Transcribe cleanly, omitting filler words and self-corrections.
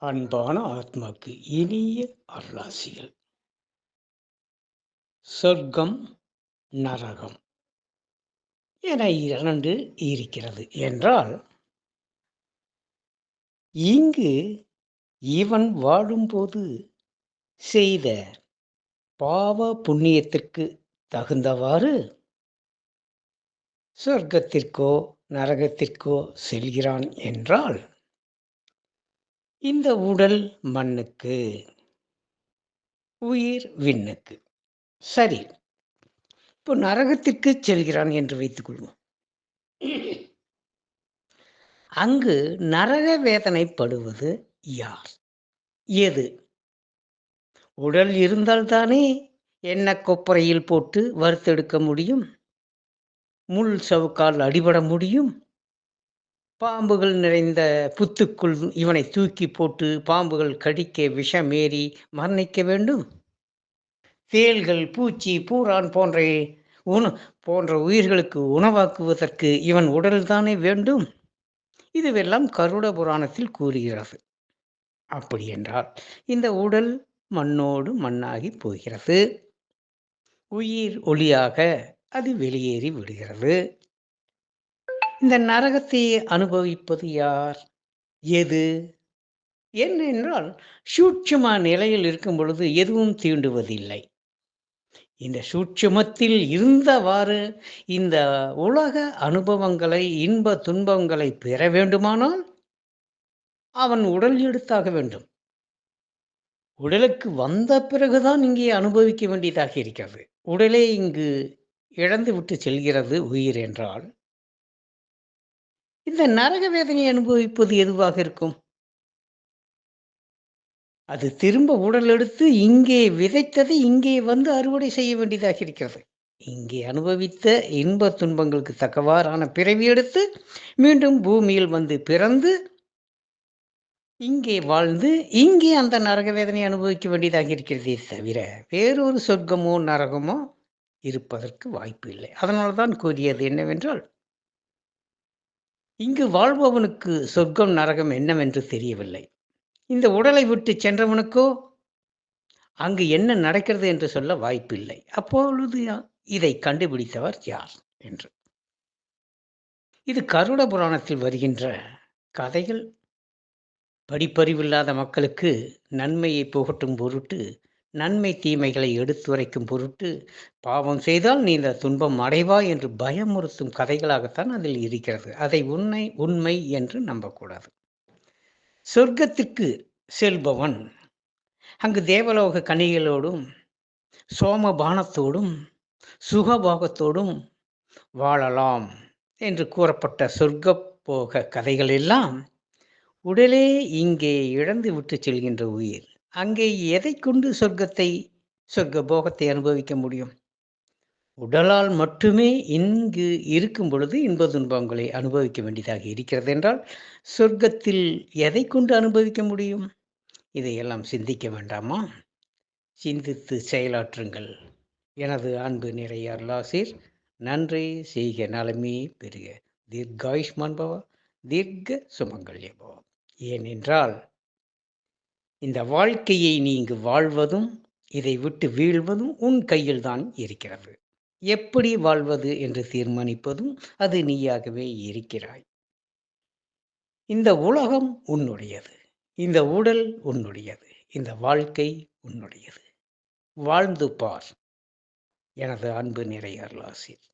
அன்பான ஆத்மாக்கு இனிய அருளாசிகள். சொர்க்கம், நரகம் என இரண்டு இருக்கிறது என்றால், இங்கு இவன் வாழும்போது செய்த பாவ புண்ணியத்திற்கு தகுந்தவாறு சொர்க்கத்திற்கோ நரகத்திற்கோ செல்கிறான் என்றால், இந்த உடல் மண்ணுக்கு, உயிர் விண்ணுக்கு. சரி, இப்போ நரகத்திற்கு செல்கிறான் என்று வைத்துக் கொள்வோம். அங்கு நரக வேதனைப்படுவது யார்? எது? உடல் இருந்தால்தானே எண்ணெய் கொப்பரையில் போட்டு வறுத்தெடுக்க முடியும், முள் சவுக்கால் அடிபட முடியும், பாம்புகள் நிறைந்த புத்துக்குள் இவனை தூக்கி போட்டு பாம்புகள் கடிக்க விஷமேறி மரணிக்க வேண்டும். தேள்கள், பூச்சி, பூரான் போன்ற உயிர்களுக்கு உணவாக்குவதற்கு இவன் உடல்தானே வேண்டும். இதுவெல்லாம் கருட புராணத்தில் கூறுகிறது. அப்படி என்றால் இந்த உடல் மண்ணோடு மண்ணாகி போகிறது. உயிர் ஒளியாக அது வெளியேறி விடுகிறது. இந்த நரகத்தை அனுபவிப்பது யார்? எது? என்னென்றால், சூட்சும நிலையில் இருக்கும் பொழுது எதுவும் தீண்டுவதில்லை. இந்த சூட்சுமத்தில் இருந்தவாறு இந்த உலக அனுபவங்களை, இன்ப துன்பங்களை பெற வேண்டுமானால் அவன் உடல் எடுத்தாக வேண்டும். உடலுக்கு வந்த பிறகுதான் இங்கே அனுபவிக்க வேண்டியதாக இருக்கிறது. உடலே இங்கு இழந்து விட்டு செல்கிறது உயிர் என்றால், இந்த நரக வேதனை அனுபவிப்பது எதுவாக இருக்கும்? அது திரும்ப உடல் எடுத்து இங்கே விதைத்ததை இங்கே வந்து அறுவடை செய்ய வேண்டியதாக இருக்கிறது. இங்கே அனுபவித்த இன்ப துன்பங்களுக்கு தக்கவாறான பிறவி எடுத்து மீண்டும் பூமியில் வந்து பிறந்து இங்கே வாழ்ந்து இங்கே அந்த நரக வேதனை அனுபவிக்க வேண்டியதாக இருக்கிறதே தவிர வேறொரு சொர்க்கமோ நரகமோ இருப்பதற்கு வாய்ப்பு இல்லை. அதனால்தான் கூறியது என்னவென்றால், இங்கு வாழ்பவனுக்கு சொர்க்கம் நரகம் என்னவென்று தெரியவில்லை. இந்த உடலை விட்டு சென்றவனுக்கோ அங்கு என்ன நடக்கிறது என்று சொல்ல வாய்ப்பில்லை. அப்பொழுது இதை கண்டுபிடித்தவர் யார் என்று. இது கருட புராணத்தில் வருகின்ற கதைகள். படிப்பறிவில்லாத மக்களுக்கு நன்மையை புகட்டும் பொருட்டு, நன்மை தீமைகளை எடுத்துரைக்கும் பொருட்டு, பாவம் செய்தால் நீ இந்த துன்பம் அடைவாய் என்று பயமுறுத்தும் கதைகளாகத்தான் அதில் இருக்கிறது. அதை உண்மை என்று நம்பக்கூடாது. சொர்க்கத்திற்கு செல்பவன் அங்கு தேவலோக கனிகளோடும் சோமபானத்தோடும் சுகபோகத்தோடும் வாழலாம் என்று கூறப்பட்ட சொர்க்க போக கதைகள் எல்லாம் உடலே இங்கே இழந்து விட்டு செல்கின்ற உயிர் அங்கே எதை கொண்டு சொர்க்க போகத்தை அனுபவிக்க முடியும்? உடலால் மட்டுமே இங்கு இருக்கும் பொழுது இன்ப துன்பங்களை அனுபவிக்க வேண்டியதாக இருக்கிறது என்றால், சொர்க்கத்தில் எதை கொண்டு அனுபவிக்க முடியும்? இதையெல்லாம் சிந்திக்க வேண்டாமா? சிந்தித்து செயலாற்றுங்கள். எனது அன்பு நிறை அருளாசீர். நன்றி. செய்க நலமே பெறுக. தீர்காயுஷ்மான் பவ, தீர்க்க சுமங்கல்ய பவ. ஏனென்றால், இந்த வாழ்க்கையை நீ இங்கு வாழ்வதும் இதை விட்டு வீழ்வதும் உன் கையில்தான் இருக்கிறது. எப்படி வாழ்வது என்று தீர்மானிப்பதும் அது நீயாகவே இருக்கிறாய். இந்த உலகம் உன்னுடையது, இந்த உடல் உன்னுடையது, இந்த வாழ்க்கை உன்னுடையது. வாழ்ந்து பார். எனது அன்பு நிறை அருளாசீர்.